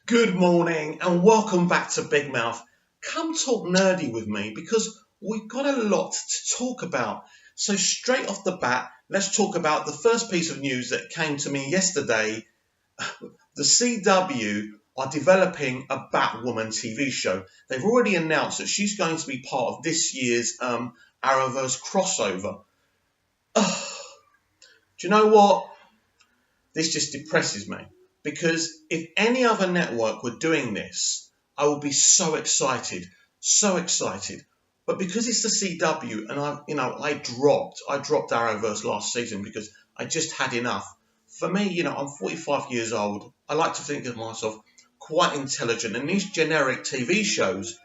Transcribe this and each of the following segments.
Good morning and welcome back to Big Mouth. Come talk nerdy with me because we've got a lot to talk about. So straight off the bat, let's talk about the first piece of news that came to me yesterday. The CW are developing a Batwoman TV show. They've already announced that she's going to be part of this year's Arrowverse crossover. Do you know what? This just depresses me because if any other network were doing this, I would be so excited, so excited. But because it's the CW, and I dropped Arrowverse last season because I just had enough. For me, I'm 45 years old. I like to think of myself quite intelligent, and these generic TV shows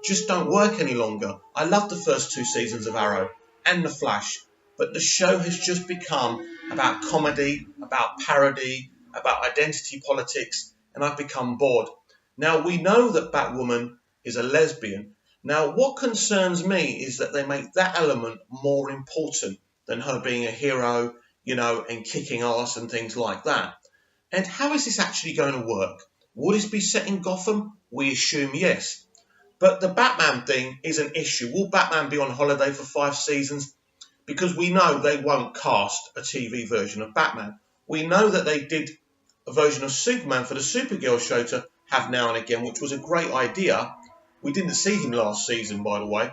just don't work any longer. I loved the first two seasons of Arrow and The Flash, but the show has just become about comedy, about parody, about identity politics, and I've become bored. Now, we know that Batwoman is a lesbian. Now, what concerns me is that they make that element more important than her being a hero, and kicking ass and things like that. And how is this actually going to work? Will this be set in Gotham? We assume yes. But the Batman thing is an issue. Will Batman be on holiday for 5 seasons? Because we know they won't cast a TV version of Batman. We know that they did a version of Superman for the Supergirl show to have now and again, which was a great idea. We didn't see him last season, by the way.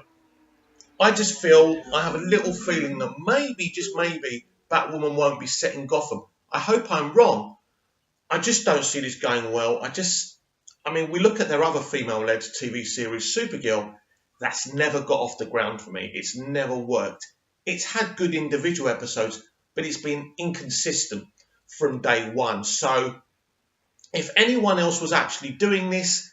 I have a little feeling that maybe, just maybe, Batwoman won't be set in Gotham. I hope I'm wrong. I just don't see this going well. We look at their other female-led TV series, Supergirl. That's never got off the ground for me. It's never worked. It's had good individual episodes, but it's been inconsistent from day one. So if anyone else was actually doing this,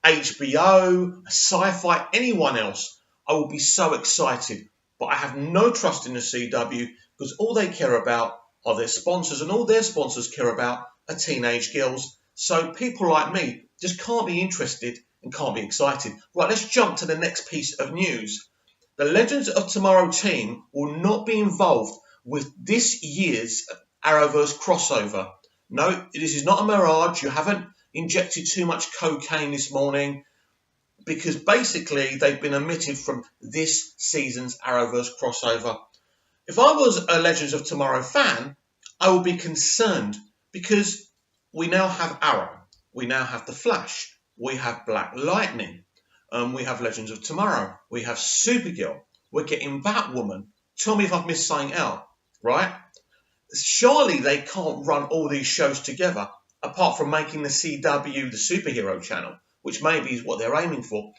HBO, Sci-Fi, anyone else, I would be so excited. But I have no trust in the CW because all they care about are their sponsors, and all their sponsors care about are teenage girls. So people like me just can't be interested and can't be excited. Right, let's jump to the next piece of news. The Legends of Tomorrow team will not be involved with this year's Arrowverse crossover. No, this is not a mirage. You haven't injected too much cocaine this morning, because basically they've been omitted from this season's Arrowverse crossover. If I was a Legends of Tomorrow fan, I would be concerned because we now have Arrow, we now have The Flash, we have Black Lightning. We have Legends of Tomorrow. We have Supergirl. We're getting Batwoman. Tell me if I've missed something out, right? Surely they can't run all these shows together apart from making the CW the superhero channel, which maybe is what they're aiming for.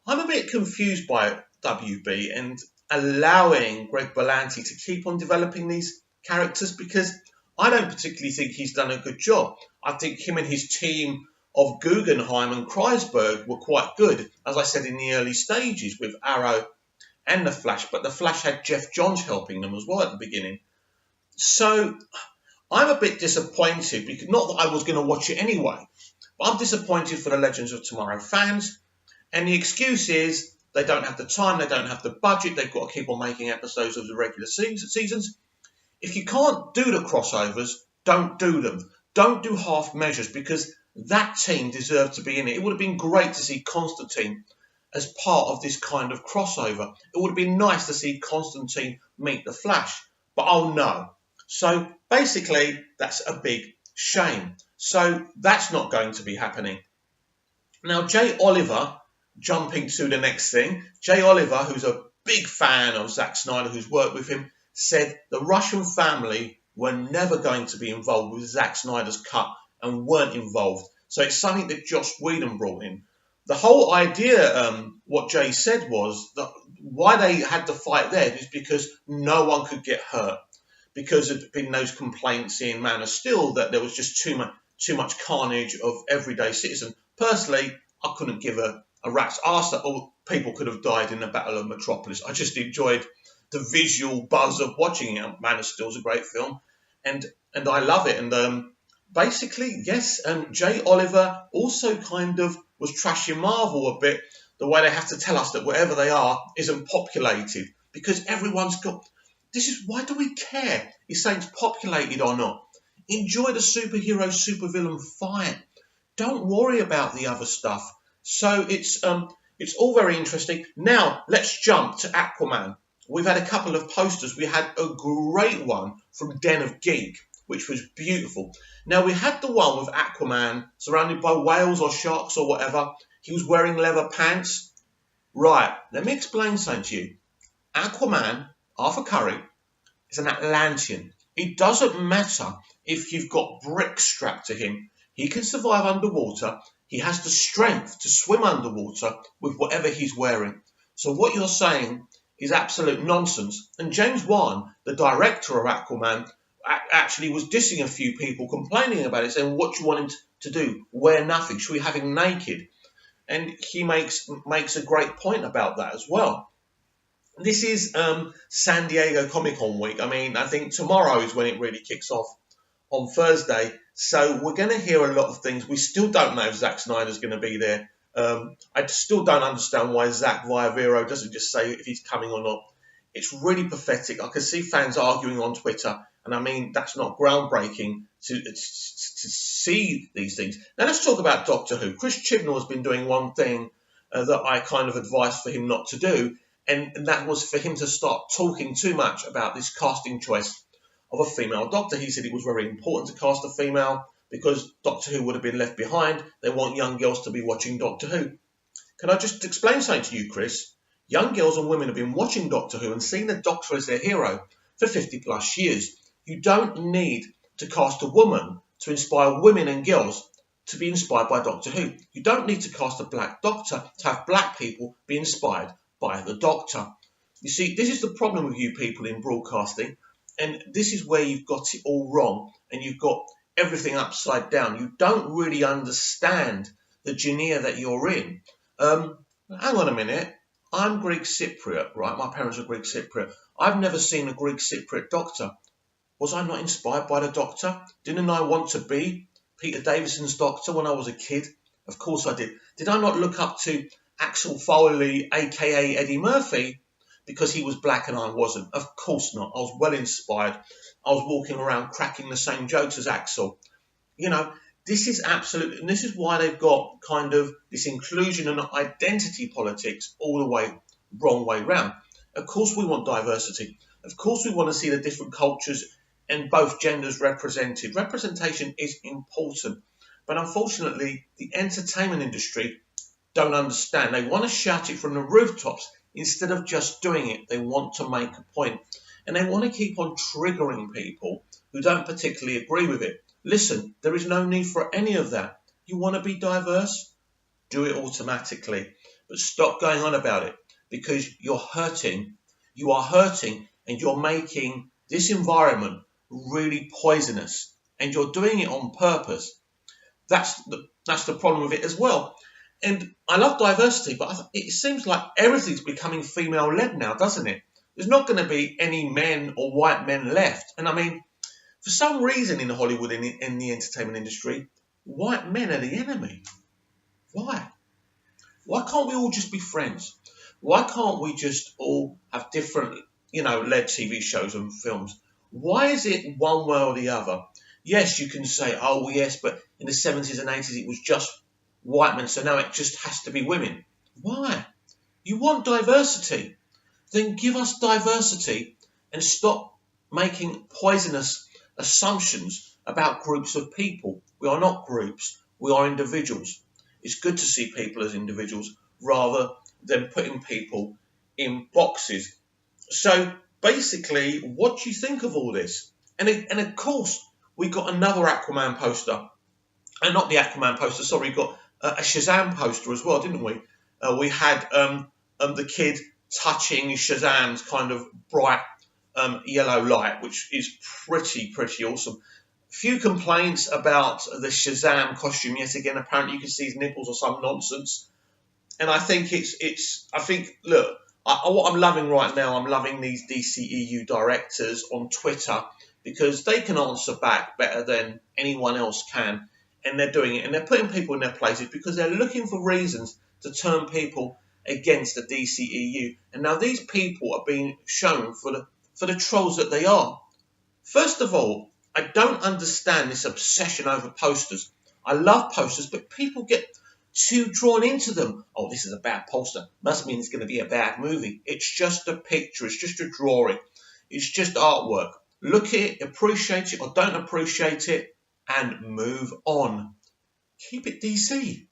I'm a bit confused by WB and allowing Greg Berlanti to keep on developing these characters because I don't particularly think he's done a good job. I think him and his team of Guggenheim and Kreisberg were quite good, as I said, in the early stages with Arrow and The Flash, but The Flash had Jeff Johns helping them as well at the beginning. So I'm a bit disappointed, because not that I was going to watch it anyway, but I'm disappointed for the Legends of Tomorrow fans, and the excuse is they don't have the time, they don't have the budget, they've got to keep on making episodes of the regular seasons. If you can't do the crossovers, don't do them. Don't do half measures, because that team deserved to be in it. It would have been great to see Constantine as part of this kind of crossover. It would have been nice to see Constantine meet the Flash, but oh no. So basically, that's a big shame. So that's not going to be happening. Now, Jay Oliver, jumping to the next thing, Jay Oliver, who's a big fan of Zack Snyder, who's worked with him, said the Russian family were never going to be involved with Zack Snyder's cut and weren't involved. So it's something that Joss Whedon brought in. The whole idea, what Jay said was that why they had to fight there is because no one could get hurt. Because there had been those complaints in Man of Steel that there was just too much carnage of everyday citizens. Personally, I couldn't give a rat's arse that all people could have died in the Battle of Metropolis. I just enjoyed the visual buzz of watching it. Man of Steel is a great film, and I love it. And basically, yes, Jay Oliver also kind of was trashing Marvel a bit, the way they have to tell us that wherever they are isn't populated, because everyone's got... This is, why do we care if something's populated or not? Enjoy the superhero, supervillain fight. Don't worry about the other stuff. So it's all very interesting. Now let's jump to Aquaman. We've had a couple of posters. We had a great one from Den of Geek, which was beautiful. Now we had the one with Aquaman surrounded by whales or sharks or whatever. He was wearing leather pants. Right, let me explain something to you. Aquaman, Arthur Curry, is an Atlantean. It doesn't matter if you've got bricks strapped to him. He can survive underwater. He has the strength to swim underwater with whatever he's wearing. So what you're saying is absolute nonsense. And James Wan, the director of Aquaman, actually was dissing a few people, complaining about it, saying, what do you want him to do? Wear nothing. Should we have him naked? And he makes a great point about that as well. This is San Diego Comic-Con week. I mean, I think tomorrow is when it really kicks off, on Thursday. So we're going to hear a lot of things. We still don't know if Zack Snyder's going to be there. I still don't understand why Zack via Vero doesn't just say if he's coming or not. It's really pathetic. I can see fans arguing on Twitter, and I mean, that's not groundbreaking to see these things. Now let's talk about Doctor Who. Chris Chibnall has been doing one thing that I kind of advised for him not to do, and that was for him to start talking too much about this casting choice of a female Doctor. He said it was very important to cast a female because Doctor Who would have been left behind. They want young girls to be watching Doctor Who. Can I just explain something to you, Chris? Young girls and women have been watching Doctor Who and seeing the Doctor as their hero for 50 plus years. You don't need to cast a woman to inspire women and girls to be inspired by Doctor Who. You don't need to cast a black Doctor to have black people be inspired by the Doctor. You see, this is the problem with you people in broadcasting, and this is where you've got it all wrong and you've got everything upside down. You don't really understand the genre that you're in. Hang on a minute. I'm Greek Cypriot, right? My parents are Greek Cypriot. I've never seen a Greek Cypriot Doctor. Was I not inspired by the Doctor? Didn't I want to be Peter Davison's Doctor when I was a kid? Of course I did. Did I not look up to Axel Foley, aka Eddie Murphy, because he was black and I wasn't? Of course not. I was well inspired. I was walking around cracking the same jokes as Axel. You know, this is absolute, and this is why they've got kind of this inclusion and identity politics all the way wrong way round. Of course we want diversity. Of course we want to see the different cultures and both genders represented. Representation is important. But unfortunately, the entertainment industry don't understand. They want to shout it from the rooftops instead of just doing it. They want to make a point. And they want to keep on triggering people who don't particularly agree with it. Listen, there is no need for any of that. You want to be diverse? Do it automatically. But stop going on about it, because you're hurting. You are hurting and you're making this environment really poisonous. And you're doing it on purpose. That's the problem with it as well. And I love diversity, but it seems like everything's becoming female-led now, doesn't it? There's not going to be any men or white men left. And I mean, for some reason in Hollywood, in the entertainment industry, white men are the enemy. Why? Why can't we all just be friends? Why can't we just all have different, led TV shows and films? Why is it one way or the other? Yes, you can say, oh, yes, but in the 70s and 80s, it was just white men, so now it just has to be women. Why? You want diversity. Then give us diversity and stop making poisonous assumptions about groups of people. We are not groups. We are individuals. It's good to see people as individuals rather than putting people in boxes. So basically, what do you think of all this? And of course, we got another Aquaman poster. And not the Aquaman poster, sorry, we got a Shazam poster as well, didn't we? We had the kid touching Shazam's kind of bright yellow light, which is pretty awesome. Few complaints about the Shazam costume yet again. Apparently you can see his nipples or some nonsense. And I think look, what I'm loving right now, I'm loving these DCEU directors on Twitter, because they can answer back better than anyone else can. And they're doing it, and they're putting people in their places because they're looking for reasons to turn people against the DCEU. And now these people are being shown for the trolls that they are. First of all, I don't understand this obsession over posters. I love posters, but people get too drawn into them. Oh, this is a bad poster. Must mean it's going to be a bad movie. It's just a picture. It's just a drawing. It's just artwork. Look at it, appreciate it or don't appreciate it, and move on. Keep it DC.